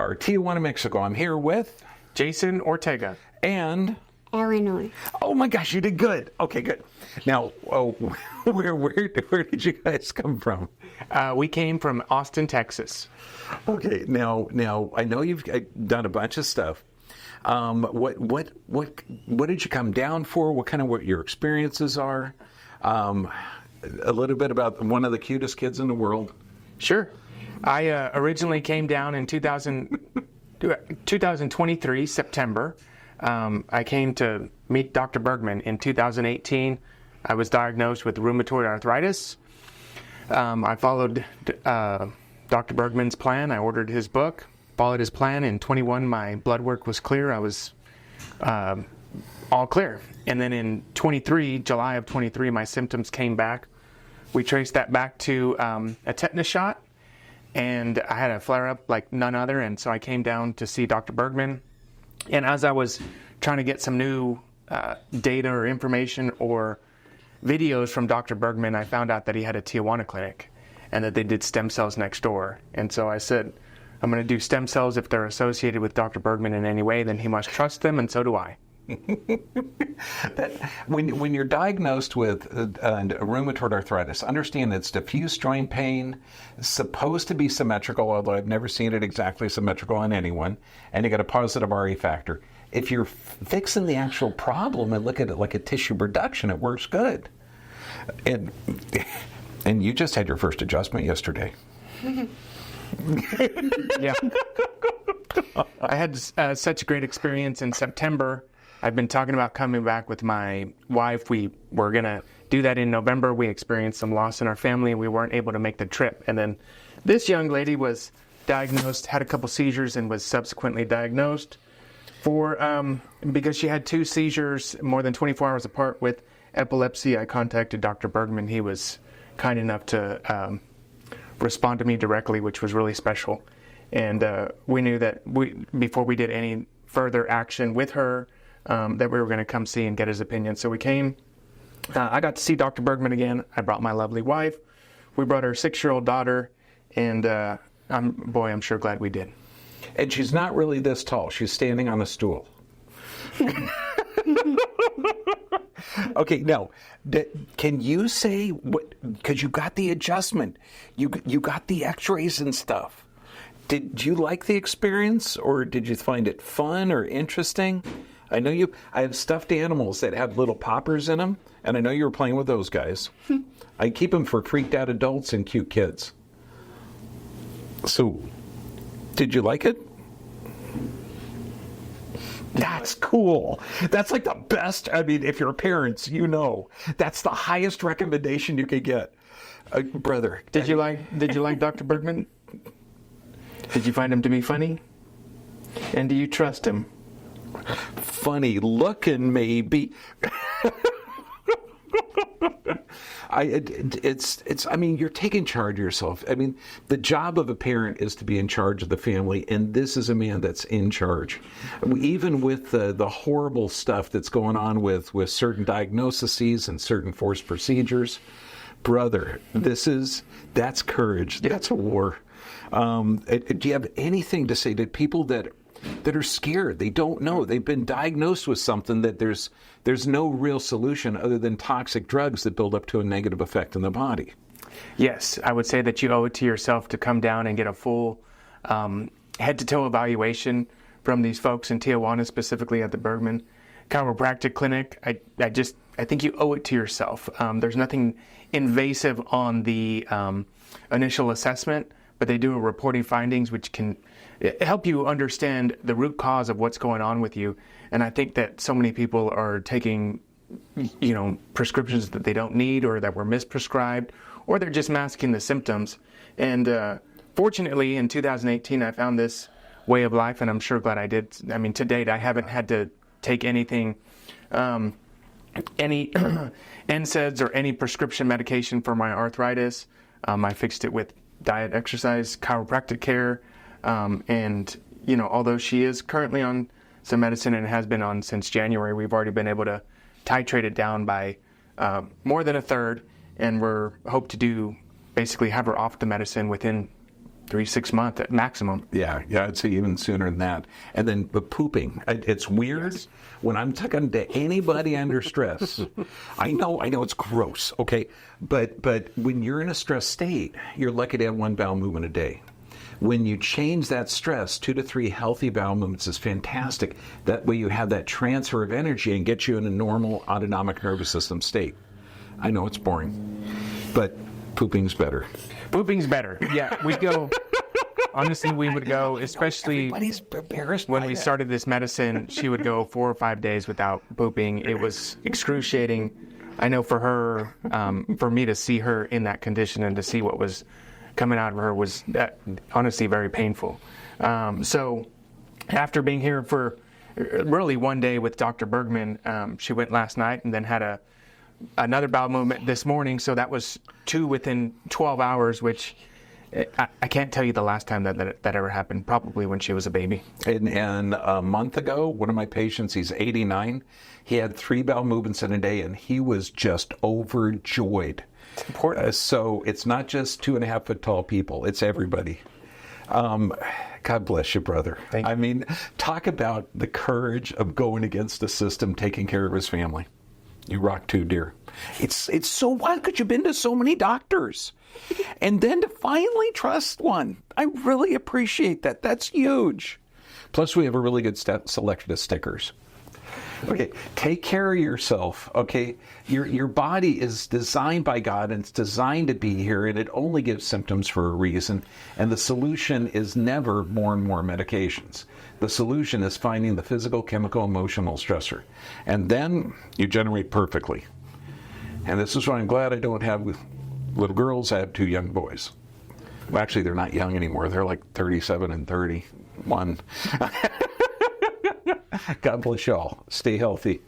are Tijuana, Mexico. I'm here with Jason Ortega. And Eleanor. Oh my gosh, you did good. Okay, good. Now, where did you guys come from? We came from Austin, Texas. Okay, now I know you've done a bunch of stuff. What did you come down for? What your experiences are? A little bit about one of the cutest kids in the world. Sure. I originally came down in 2023, September. I came to meet Dr. Bergman in 2018. I was diagnosed with rheumatoid arthritis. I followed Dr. Bergman's plan. I ordered his book, followed his plan. In 21, my blood work was clear. I was all clear. And then in July of 23, my symptoms came back. We traced that back to a tetanus shot, and I had a flare-up like none other, and so I came down to see Dr. Bergman. And as I was trying to get some new data or information or videos from Dr. Bergman, I found out that he had a Tijuana clinic and that they did stem cells next door. And so I said, I'm going to do stem cells. If they're associated with Dr. Bergman in any way, then he must trust them, and so do I. When you're diagnosed with rheumatoid arthritis, understand it's diffuse joint pain, supposed to be symmetrical, although I've never seen it exactly symmetrical in anyone, and you got a positive RA factor. If you're fixing the actual problem and look at it like a tissue reduction, it works good. And you just had your first adjustment yesterday. Yeah. I had such a great experience in September. I've been talking about coming back with my wife. We were going to do that in November. We experienced some loss in our family, and we weren't able to make the trip. And then this young lady was diagnosed, had a couple seizures, and was subsequently diagnosed because she had 2 seizures more than 24 hours apart with epilepsy. I contacted Dr. Bergman. He was kind enough to respond to me directly, which was really special. And we knew that before we did any further action with her, that we were going to come see and get his opinion. So we came. I got to see Dr. Bergman again. I brought my lovely wife. We brought our 6-year-old daughter, and I'm sure glad we did. And she's not really this tall. She's standing on a stool. Okay, now, can you say what? Because you got the adjustment, you got the X-rays and stuff. Did you like the experience, or did you find it fun or interesting? I know I have stuffed animals that have little poppers in them, and I know you were playing with those guys. I keep them for freaked out adults and cute kids. So, did you like it? That's cool. That's like the best. I mean, if you're parents, that's the highest recommendation you could get. Brother, did you like Dr. Bergman? Did you find him to be funny? And do you trust him? Funny looking, maybe. You're taking charge of yourself. I mean, the job of a parent is to be in charge of the family, and this is a man that's in charge. Even with the horrible stuff that's going on with certain diagnoses and certain forced procedures, brother, that's courage. That's a war. Do you have anything to say to people that are scared? They don't know. They've been diagnosed with something that there's no real solution other than toxic drugs that build up to a negative effect in the body. Yes, I would say that you owe it to yourself to come down and get a full head-to-toe evaluation from these folks in Tijuana, specifically at the Bergman Chiropractic Clinic. I think you owe it to yourself. There's nothing invasive on the initial assessment, but they do reporting findings which can help you understand the root cause of what's going on with you. And I think that so many people are taking, prescriptions that they don't need, or that were misprescribed, or they're just masking the symptoms. And fortunately, in 2018, I found this way of life, and I'm sure glad I did. I mean, to date, I haven't had to take anything, any NSAIDs or any prescription medication for my arthritis. I fixed it with diet, exercise, chiropractic care, and although she is currently on some medicine and has been on since January, we've already been able to titrate it down by more than a third, and we're hope to basically have her off the medicine within 3-6 months at maximum. Yeah, I'd say even sooner than that. And then the pooping. It's weird. Yes. When I'm talking to anybody under stress, I know it's gross, okay? But when you're in a stress state, you're lucky to have 1 bowel movement a day. When you change that stress, 2 to 3 healthy bowel movements is fantastic. That way you have that transfer of energy and get you in a normal autonomic nervous system state. I know it's boring, but pooping's better. Pooping's better. Yeah, we'd go. Honestly, we would go, especially Everybody's embarrassed when by we that. started this medicine. She would go 4 or 5 days without pooping. It was excruciating. I know for her, for me to see her in that condition and to see what was coming out of her was honestly very painful. So after being here for really 1 day with Dr. Bergman, she went last night and then had another bowel movement this morning. So that was 2 within 12 hours, which I can't tell you the last time that ever happened, probably when she was a baby. And a month ago, one of my patients, he's 89, he had 3 bowel movements in a day, and he was just overjoyed. It's important. So it's not just 2.5 foot tall people, it's everybody. God bless you, brother. Thank you. I mean, talk about the courage of going against the system, taking care of his family. You rock too, dear. It's so wild because you've been to so many doctors. And then to finally trust one. I really appreciate that. That's huge. Plus, we have a really good selection of stickers. Okay, take care of yourself, okay? Your body is designed by God, and it's designed to be here, and it only gives symptoms for a reason. And the solution is never more and more medications. The solution is finding the physical, chemical, emotional stressor. And then you generate perfectly. And this is why I'm glad I don't have little girls. I have 2 young boys. Well, actually, they're not young anymore. They're like 37 and 31. God bless y'all. Stay healthy.